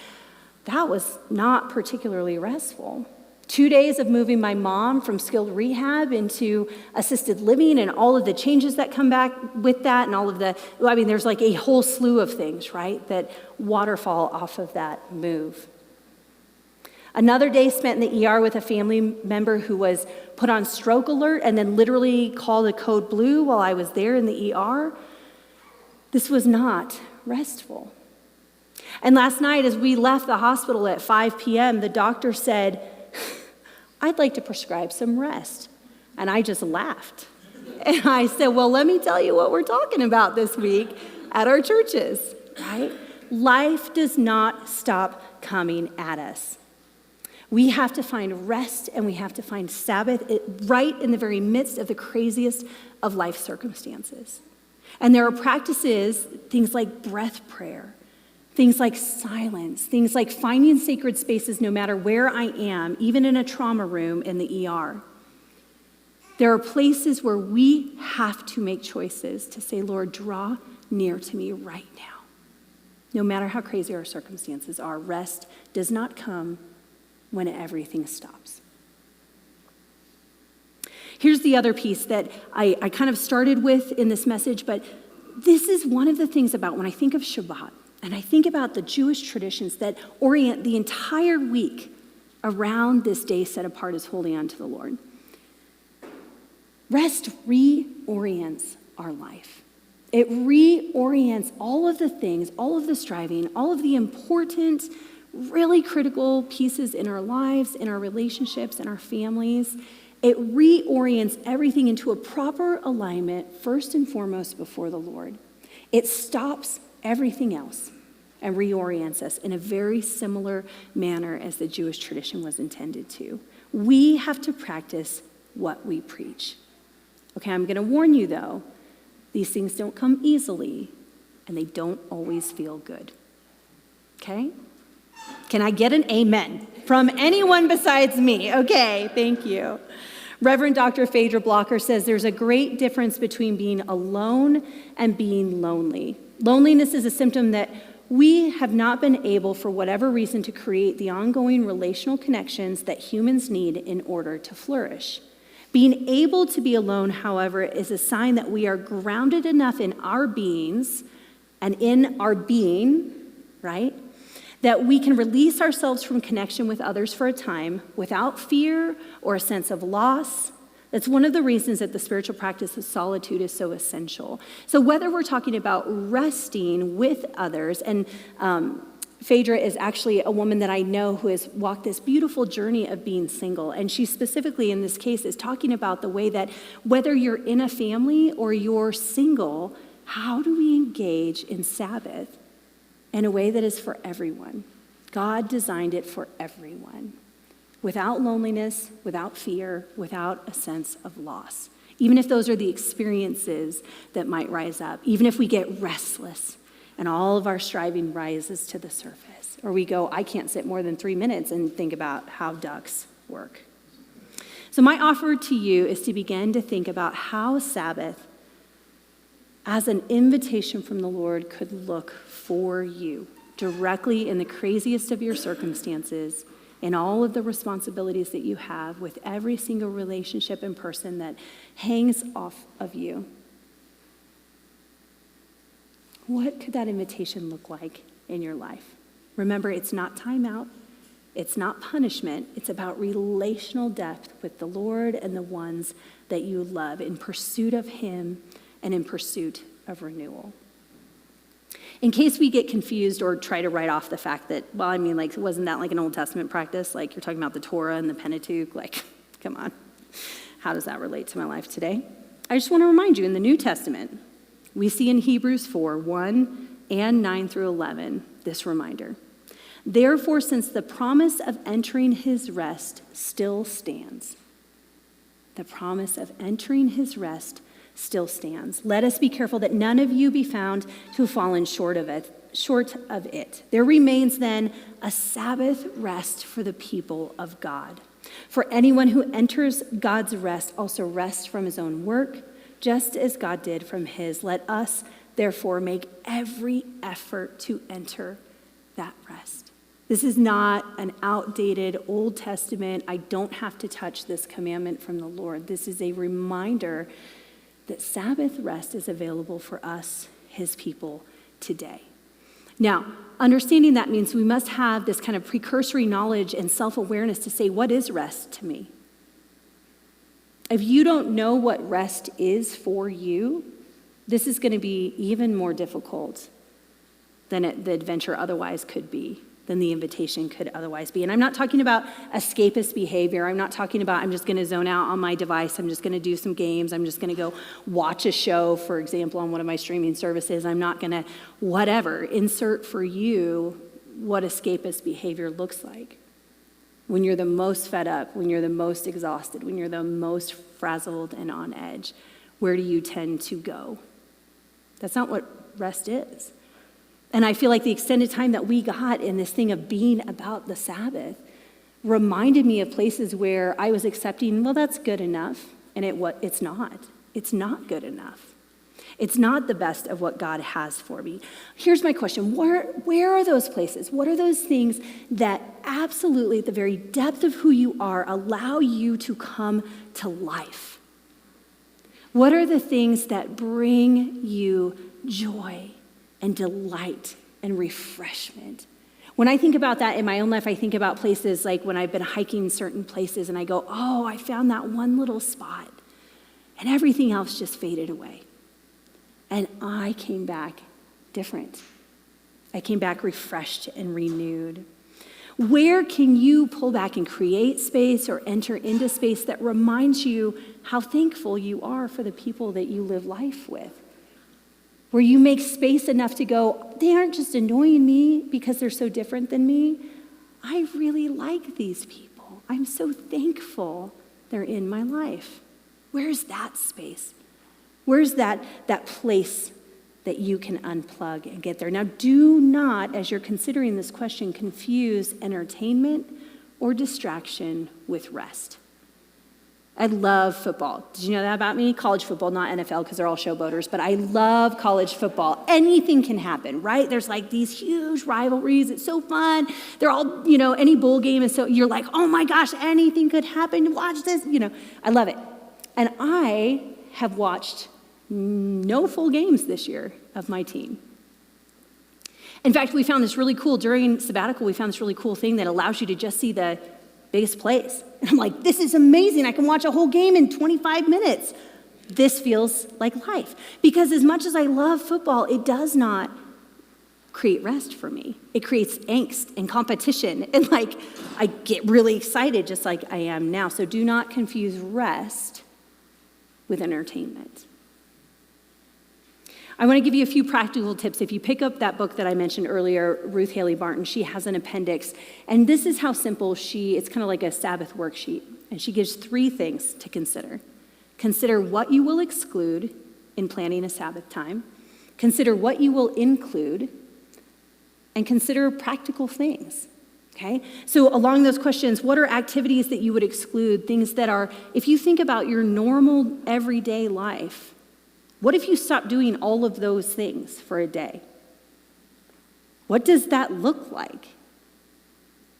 A: That was not particularly restful. 2 days of moving my mom from skilled rehab into assisted living and all of the changes that come back with that and all of there's like a whole slew of things, right, that waterfall off of that move. Another day spent in the ER with a family member who was put on stroke alert and then literally called a code blue while I was there in the ER. This was not restful. And last night, as we left the hospital at 5 p.m., the doctor said, "I'd like to prescribe some rest." And I just laughed. And I said, well, let me tell you what we're talking about this week at our churches, right? Life does not stop coming at us. We have to find rest and we have to find Sabbath right in the very midst of the craziest of life circumstances. And there are practices, things like breath prayer, things like silence, things like finding sacred spaces no matter where I am, even in a trauma room in the ER. There are places where we have to make choices to say, Lord, draw near to me right now. No matter how crazy our circumstances are, rest does not come when everything stops. Here's the other piece that I kind of started with in this message, but this is one of the things about when I think of Shabbat, and I think about the Jewish traditions that orient the entire week around this day set apart as holy unto the Lord. Rest reorients our life. It reorients all of the things, all of the striving, all of the important, really critical pieces in our lives, in our relationships, in our families. It reorients everything into a proper alignment, first and foremost before the Lord. It stops everything else and reorients us in a very similar manner as the Jewish tradition was intended to. We have to practice what we preach. Okay, I'm going to warn you though, these things don't come easily and they don't always feel good. Okay? Can I get an amen from anyone besides me? Okay, thank you. Reverend Dr. Phaedra Blocker says there's a great difference between being alone and being lonely. Loneliness is a symptom that we have not been able, for whatever reason, to create the ongoing relational connections that humans need in order to flourish. Being able to be alone, however, is a sign that we are grounded enough in our beings and in our being, right? That we can release ourselves from connection with others for a time without fear or a sense of loss. That's one of the reasons that the spiritual practice of solitude is so essential. So whether we're talking about resting with others, and Phaedra is actually a woman that I know who has walked this beautiful journey of being single, and she specifically in this case is talking about the way that whether you're in a family or you're single, how do we engage in Sabbath in a way that is for everyone? God designed it for everyone, without loneliness, without fear, without a sense of loss. Even if those are the experiences that might rise up, even if we get restless and all of our striving rises to the surface, or we go, I can't sit more than 3 minutes and think about how ducks work. So my offer to you is to begin to think about how Sabbath as an invitation from the Lord could look for you directly in the craziest of your circumstances in all of the responsibilities that you have with every single relationship and person that hangs off of you. What could that invitation look like in your life? Remember, it's not timeout. It's not punishment. It's about relational depth with the Lord and the ones that you love in pursuit of him and in pursuit of renewal. In case we get confused or try to write off the fact that, wasn't that like an Old Testament practice? Like you're talking about the Torah and the Pentateuch? Like, come on. How does that relate to my life today? I just want to remind you, in the New Testament, we see in Hebrews 4, 1 and 9 through 11, this reminder. Therefore, since the promise of entering his rest still stands, the promise of entering his rest still stands. Let us be careful that none of you be found to have fallen short of it. There remains then a Sabbath rest for the people of God. For anyone who enters God's rest also rests from his own work, just as God did from his. Let us, therefore, make every effort to enter that rest. This is not an outdated Old Testament, I don't have to touch this commandment from the Lord. This is a reminder that Sabbath rest is available for us, his people, today. Now, understanding that means we must have this kind of precursory knowledge and self-awareness to say, what is rest to me? If you don't know what rest is for you, this is going to be even more difficult than the adventure otherwise could be, than the invitation could otherwise be. And I'm not talking about escapist behavior. I'm not talking about I'm just going to zone out on my device. I'm just going to do some games. I'm just going to go watch a show, for example, on one of my streaming services. I'm not going to whatever. Insert for you what escapist behavior looks like. When you're the most fed up, when you're the most exhausted, when you're the most frazzled and on edge, where do you tend to go? That's not what rest is. And I feel like the extended time that we got in this thing of being about the Sabbath reminded me of places where I was accepting, well, that's good enough. And it's not. It's not good enough. It's not the best of what God has for me. Here's my question. Where are those places? What are those things that absolutely at the very depth of who you are allow you to come to life? What are the things that bring you joy and delight and refreshment? When I think about that in my own life, I think about places like when I've been hiking certain places and I go, oh, I found that one little spot and everything else just faded away. And I came back different. I came back refreshed and renewed. Where can you pull back and create space or enter into space that reminds you how thankful you are for the people that you live life with? Where you make space enough to go, they aren't just annoying me because they're so different than me. I really like these people. I'm so thankful they're in my life. Where's that space? Where's that place that you can unplug and get there? Now, do not, as you're considering this question, confuse entertainment or distraction with rest. I love football. Did you know that about me? College football, not NFL, because they're all showboaters, but I love college football. Anything can happen, right? There's like these huge rivalries. It's so fun. They're all, any bowl game is so, you're like, oh my gosh, anything could happen. Watch this, I love it. And I have watched no full games this year of my team. In fact, we found this really cool, during sabbatical, we found this really cool thing that allows you to just see the biggest plays. And I'm like, this is amazing. I can watch a whole game in 25 minutes. This feels like life. Because as much as I love football, it does not create rest for me. It creates angst and competition. And I get really excited just like I am now. So do not confuse rest with entertainment. I want to give you a few practical tips. If you pick up that book that I mentioned earlier, Ruth Haley Barton, she has an appendix. And this is how simple it's kind of like a Sabbath worksheet. And she gives 3 things to consider. Consider what you will exclude in planning a Sabbath time. Consider what you will include. And consider practical things. Okay? So along those questions, what are activities that you would exclude? Things that are, if you think about your normal everyday life, what if you stop doing all of those things for a day? What does that look like?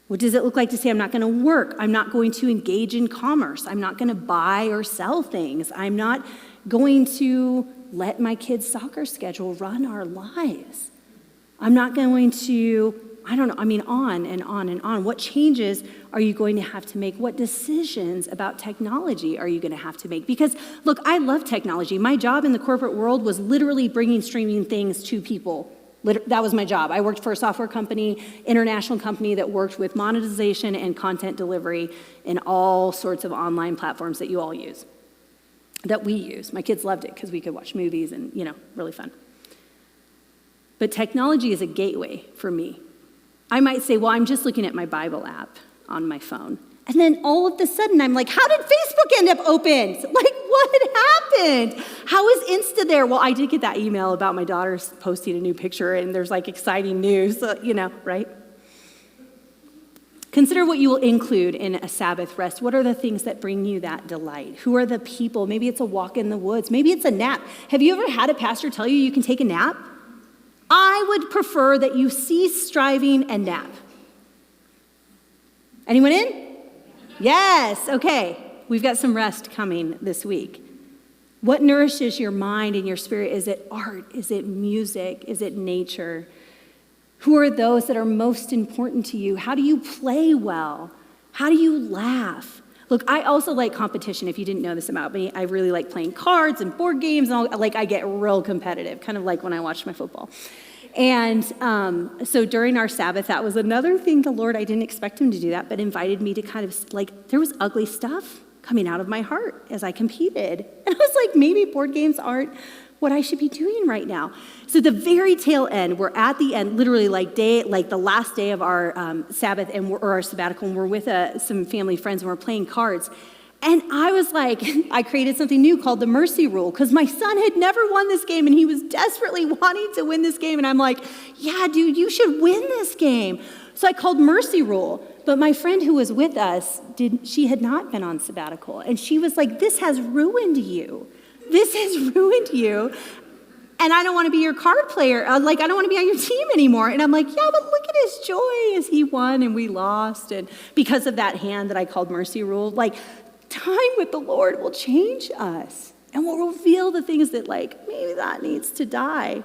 A: What does it look like to say, I'm not going to work? I'm not going to engage in commerce. I'm not going to buy or sell things. I'm not going to let my kids' soccer schedule run our lives. I'm not going to, on and on and on. What changes are you going to have to make? What decisions about technology are you going to have to make? Because, look, I love technology. My job in the corporate world was literally bringing streaming things to people. That was my job. I worked for a software company, international company that worked with monetization and content delivery in all sorts of online platforms that you all use, that we use. My kids loved it because we could watch movies and, really fun. But technology is a gateway for me. I might say, well, I'm just looking at my Bible app on my phone. And then all of a sudden, I'm like, how did Facebook end up open? Like, what happened? How is Insta there? Well, I did get that email about my daughter posting a new picture, and there's like exciting news, right? Consider what you will include in a Sabbath rest. What are the things that bring you that delight? Who are the people? Maybe it's a walk in the woods. Maybe it's a nap. Have you ever had a pastor tell you can take a nap? I would prefer that you cease striving and nap. Anyone in? Yes, okay. We've got some rest coming this week. What nourishes your mind and your spirit? Is it art? Is it music? Is it nature? Who are those that are most important to you? How do you play well? How do you laugh? Look, I also like competition. If you didn't know this about me, I really like playing cards and board games. And I get real competitive, kind of like when I watch my football. And so during our Sabbath, that was another thing the Lord, I didn't expect him to do that, but invited me to kind of, there was ugly stuff coming out of my heart as I competed. And I was like, maybe board games aren't what I should be doing right now. So the very tail end, we're at the end, literally the last day of our Sabbath or our sabbatical, and we're with some family friends, and we're playing cards. And I was like, I created something new called the mercy rule, because my son had never won this game, and he was desperately wanting to win this game. And I'm like, yeah, dude, you should win this game. So I called mercy rule. But my friend who was with us, she had not been on sabbatical. And she was like, this has ruined you. This has ruined you. And I don't want to be your card player. I don't want to be on your team anymore. And I'm like, yeah, but look at his joy as he won and we lost. And because of that hand that I called mercy rule, time with the Lord will change us and will reveal the things that maybe that needs to die.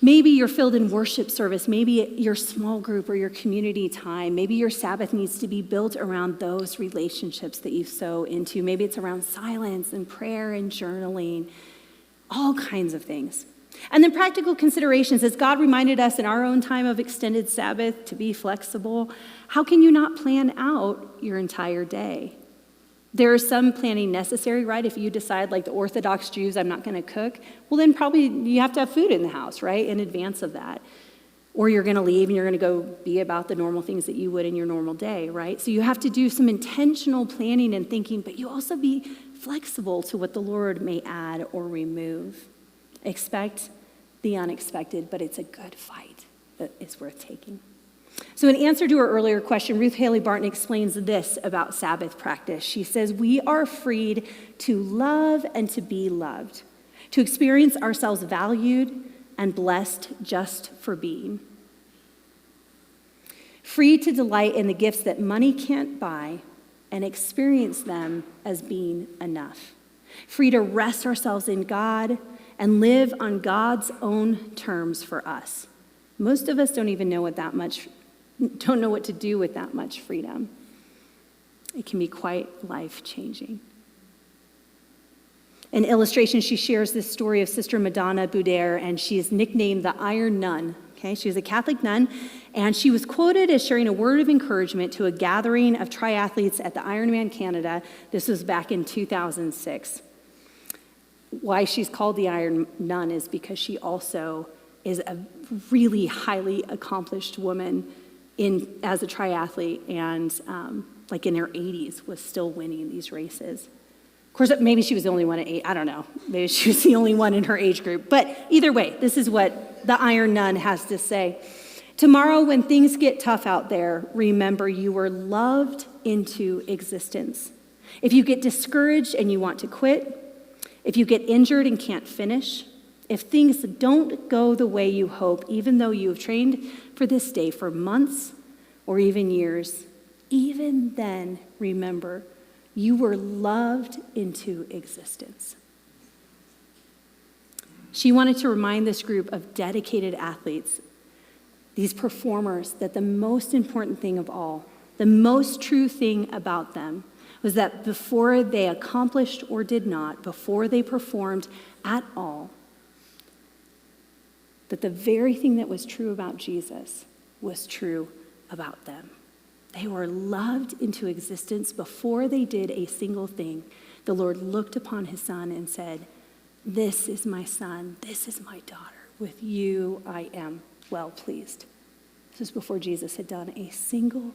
A: Maybe you're filled in worship service. Maybe your small group or your community time. Maybe your Sabbath needs to be built around those relationships that you sow into. Maybe it's around silence and prayer and journaling, all kinds of things. And then practical considerations. As God reminded us in our own time of extended Sabbath to be flexible, how can you not plan out your entire day? There is some planning necessary, right? If you decide, like the Orthodox Jews, I'm not going to cook, well, then probably you have to have food in the house, right, in advance of that. Or you're going to leave and you're going to go be about the normal things that you would in your normal day, right? So you have to do some intentional planning and thinking, but you also be flexible to what the Lord may add or remove. Expect the unexpected, but it's a good fight that is worth taking. So in answer to her earlier question, Ruth Haley Barton explains this about Sabbath practice. She says, we are freed to love and to be loved, to experience ourselves valued and blessed just for being. Free to delight in the gifts that money can't buy and experience them as being enough. Free to rest ourselves in God and live on God's own terms for us. Most of us don't know what to do with that much freedom. It can be quite life-changing. In illustration, she shares this story of Sister Madonna Boudère, and she is nicknamed the Iron Nun. Okay, she was a Catholic nun, and she was quoted as sharing a word of encouragement to a gathering of triathletes at the Ironman Canada. This was back in 2006. Why she's called the Iron Nun is because she also is a really highly accomplished woman as a triathlete, and in her 80s was still winning these races. Of course, maybe she was the only one at 8. I don't know. Maybe she was the only one in her age group. But either way, this is what the Iron Nun has to say. Tomorrow, when things get tough out there, remember you were loved into existence. If you get discouraged and you want to quit, if you get injured and can't finish, if things don't go the way you hope, even though you have trained for this day for months, or even years, even then, remember, you were loved into existence. She wanted to remind this group of dedicated athletes, these performers, that the most important thing of all, the most true thing about them, was that before they accomplished or did not, before they performed at all, that the very thing that was true about Jesus was true about them. They were loved into existence before they did a single thing. The Lord looked upon his son and said, "This is my son, this is my daughter. With you I am well pleased." This was before Jesus had done a single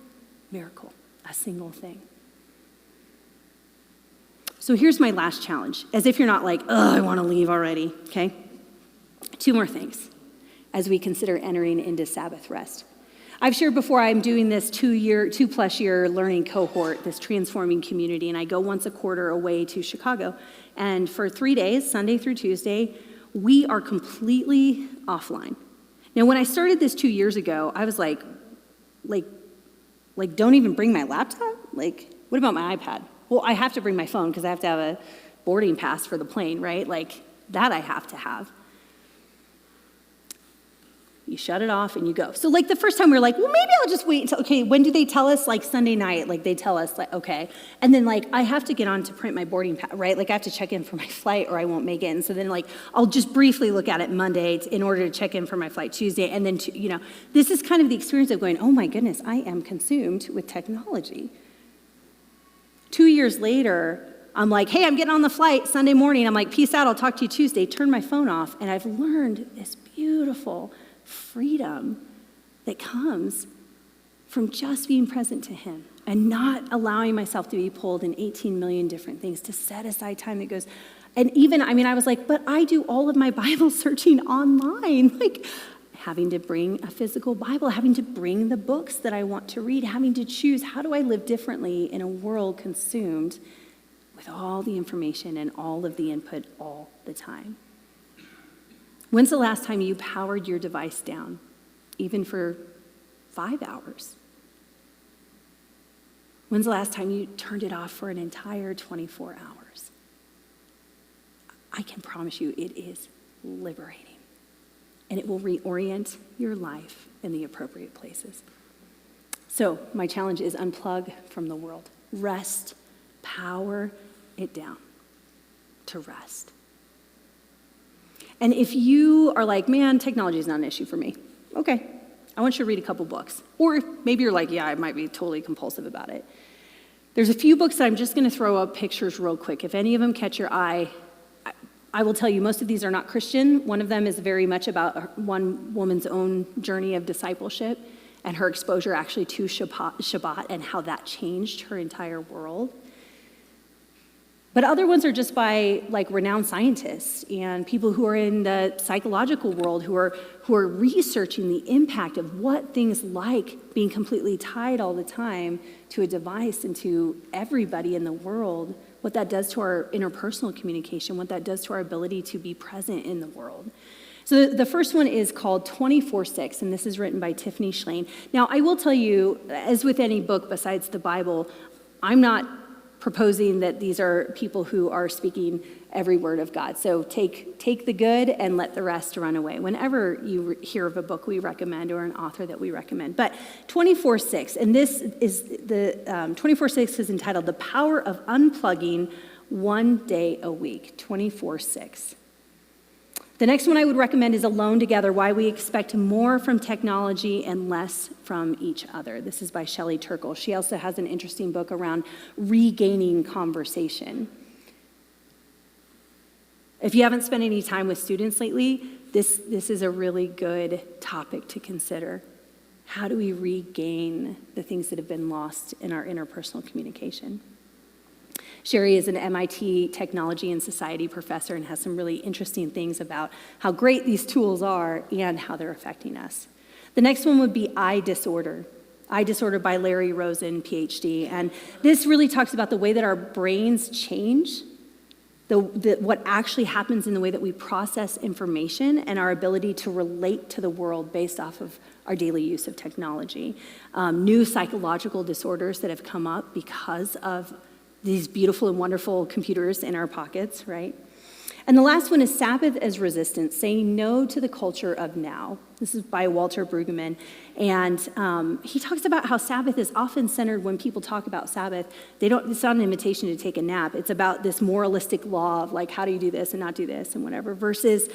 A: miracle, a single thing. So here's my last challenge, as if you're not like, I want to leave already, okay? 2 more things as we consider entering into Sabbath rest. I've shared before I'm doing this 2+ year learning cohort, this transforming community, and I go once a quarter away to Chicago. And for 3 days, Sunday through Tuesday, we are completely offline. Now, when I started this 2 years ago, I was like, don't even bring my laptop? Like, what about my iPad? Well, I have to bring my phone because I have to have a boarding pass for the plane, right? Like, that I have to have. You shut it off and you go. So like the first time we were like, well, maybe I'll just wait until, okay, when do they tell us? Like Sunday night, like they tell us, like, okay. And then like I have to get on to print my boarding pass, right? Like I have to check in for my flight or I won't make it. And so then like I'll just briefly look at it Monday in order to check in for my flight Tuesday. And then, this is kind of the experience of going, oh my goodness, I am consumed with technology. 2 years later, I'm like, hey, I'm getting on the flight Sunday morning. I'm like, peace out, I'll talk to you Tuesday. Turn my phone off. And I've learned this beautiful freedom that comes from just being present to him and not allowing myself to be pulled in 18 million different things, to set aside time that goes. And even, I was like, but I do all of my Bible searching online, like having to bring a physical Bible, having to bring the books that I want to read, having to choose, how do I live differently in a world consumed with all the information and all of the input all the time? When's the last time you powered your device down, even for 5 hours? When's the last time you turned it off for an entire 24 hours? I can promise you it is liberating, and it will reorient your life in the appropriate places. So my challenge is unplug from the world. Rest, power it down to rest. And if you are like, man, technology is not an issue for me, okay, I want you to read a couple books. Or maybe you're like, yeah, I might be totally compulsive about it. There's a few books that I'm just going to throw up pictures real quick. If any of them catch your eye, I will tell you most of these are not Christian. One of them is very much about one woman's own journey of discipleship and her exposure actually to Shabbat and how that changed her entire world. But other ones are just by like renowned scientists and people who are in the psychological world who are researching the impact of what things like being completely tied all the time to a device and to everybody in the world, what that does to our interpersonal communication, what that does to our ability to be present in the world. So the first one is called 24/6, and this is written by Tiffany Schlein. Now, I will tell you, as with any book besides the Bible, I'm not proposing that these are people who are speaking every word of God. So take the good and let the rest run away. Whenever you hear of a book we recommend or an author that we recommend. But 24/6, and this is the 24/6 is entitled The Power of Unplugging One Day a Week, 24/6. The next one I would recommend is Alone Together, Why We Expect More from Technology and Less from Each Other. This is by Shelley Turkle. She also has an interesting book around regaining conversation. If you haven't spent any time with students lately, this is a really good topic to consider. How do we regain the things that have been lost in our interpersonal communication? Sherry is an MIT technology and society professor and has some really interesting things about how great these tools are and how they're affecting us. The next one would be Eye Disorder. Eye Disorder by Larry Rosen, PhD. And this really talks about the way that our brains change, what actually happens in the way that we process information and our ability to relate to the world based off of our daily use of technology. New psychological disorders that have come up because of these beautiful and wonderful computers in our pockets, right? And the last one is Sabbath as resistance, saying no to the culture of now. This is by Walter Brueggemann. And he talks about how Sabbath is often centered when people talk about Sabbath. It's not an invitation to take a nap. It's about this moralistic law of like, how do you do this and not do this and whatever, versus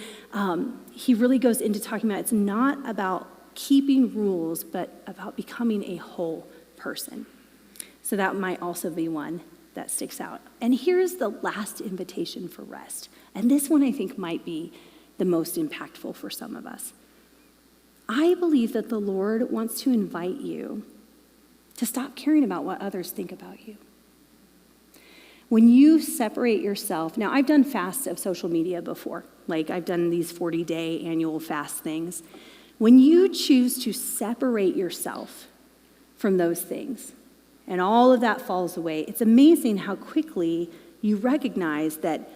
A: he really goes into talking about it's not about keeping rules, but about becoming a whole person. So that might also be one that sticks out. And here's the last invitation for rest. And this one I think might be the most impactful for some of us. I believe that the Lord wants to invite you to stop caring about what others think about you. When you separate yourself, now I've done fasts of social media before, like I've done these 40-day annual fast things. When you choose to separate yourself from those things, and all of that falls away, it's amazing how quickly you recognize that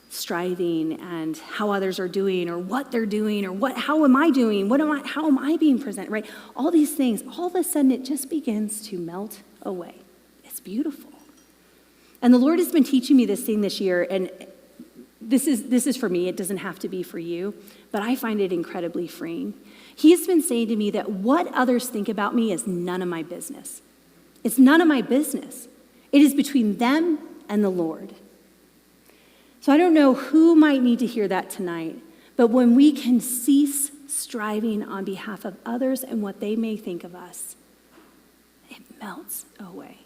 A: striving and how others are doing or what they're doing or how am I doing? How am I being presented, right? All these things, all of a sudden it just begins to melt away. It's beautiful. And the Lord has been teaching me this thing this year, and this is for me, it doesn't have to be for you, but I find it incredibly freeing. He's been saying to me that what others think about me is none of my business. It's none of my business. It is between them and the Lord. So I don't know who might need to hear that tonight, but when we can cease striving on behalf of others and what they may think of us, it melts away.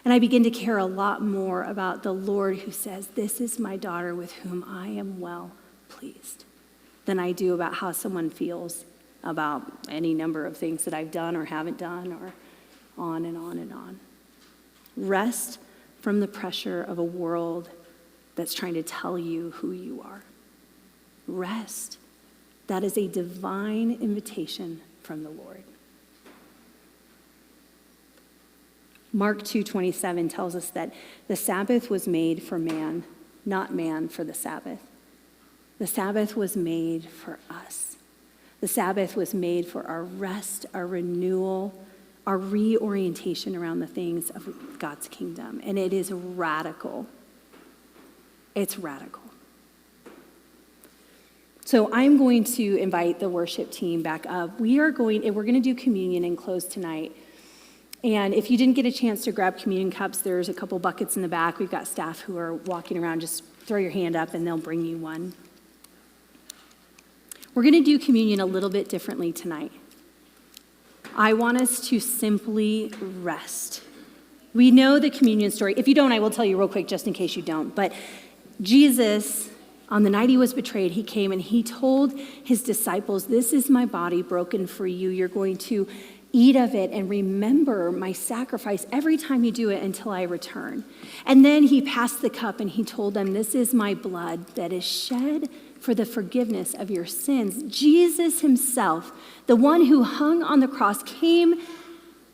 A: And I begin to care a lot more about the Lord who says, this is my daughter with whom I am well pleased, than I do about how someone feels about any number of things that I've done or haven't done, or on and on and on. Rest from the pressure of a world that's trying to tell you who you are. Rest. That is a divine invitation from the Lord. Mark 2:27 tells us that the Sabbath was made for man, not man for the Sabbath. The Sabbath was made for us. The Sabbath was made for our rest, our renewal, our reorientation around the things of God's kingdom. And it is radical. It's radical. So I'm going to invite the worship team back up. We're going to do communion and close tonight. And if you didn't get a chance to grab communion cups, there's a couple buckets in the back. We've got staff who are walking around. Just throw your hand up and they'll bring you one. We're going to do communion a little bit differently tonight. I want us to simply rest. We know the communion story. If you don't, I will tell you real quick just in case you don't. But Jesus, on the night he was betrayed, he came and he told his disciples, this is my body broken for you. You're going to eat of it and remember my sacrifice every time you do it until I return. And then he passed the cup and he told them, this is my blood that is shed for the forgiveness of your sins. Jesus himself, the one who hung on the cross, came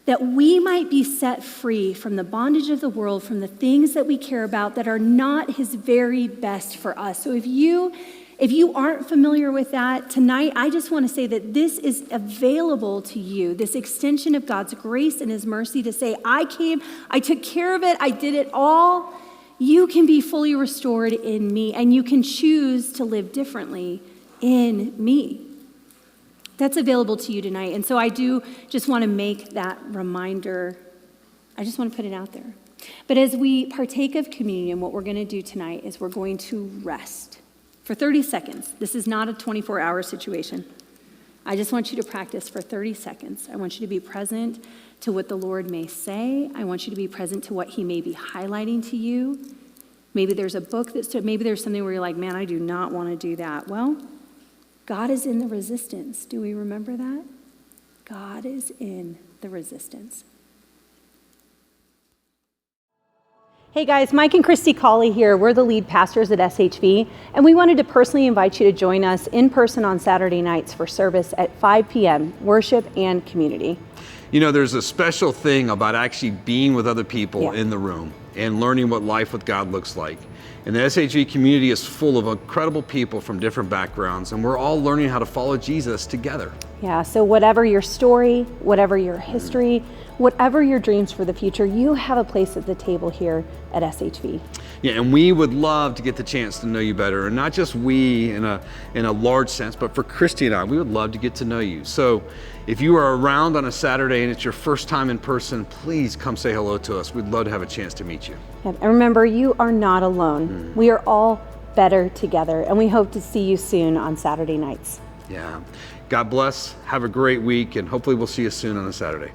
A: that we might be set free from the bondage of the world, from the things that we care about that are not his very best for us. So if you aren't familiar with that, tonight I just want to say that this is available to you, this extension of God's grace and his mercy to say, I came, I took care of it, I did it all. You can be fully restored in me, and you can choose to live differently in me. That's available to you tonight. And so I do just want to make that reminder. I just want to put it out there. But as we partake of communion, what we're going to do tonight is we're going to rest for 30 seconds. This is not a 24-hour situation. I just want you to practice for 30 seconds. I want you to be present to what the Lord may say. I want you to be present to what he may be highlighting to you. Maybe there's a book maybe there's something where you're like, man, I do not want to do that. Well, God is in the resistance. Do we remember that? God is in the resistance. Hey guys, Mike and Kristi Caulley here. We're the lead pastors at SHV, and we wanted to personally invite you to join us in person on Saturday nights for service at 5 p.m., worship and community.
B: You know, there's a special thing about actually being with other people in the room and learning what life with God looks like. And the SHV community is full of incredible people from different backgrounds, and we're all learning how to follow Jesus together.
A: Yeah, so whatever your story, whatever your history, whatever your dreams for the future, you have a place at the table here at SHV.
B: Yeah, and we would love to get the chance to know you better, and not just we in a large sense, but for Kristi and I, we would love to get to know you. So if you are around on a Saturday and it's your first time in person, please come say hello to us. We'd love to have a chance to meet you.
A: And remember, you are not alone. We are all better together, and we hope to see you soon on Saturday nights.
B: Yeah. God bless. Have a great week, and hopefully we'll see you soon on a Saturday.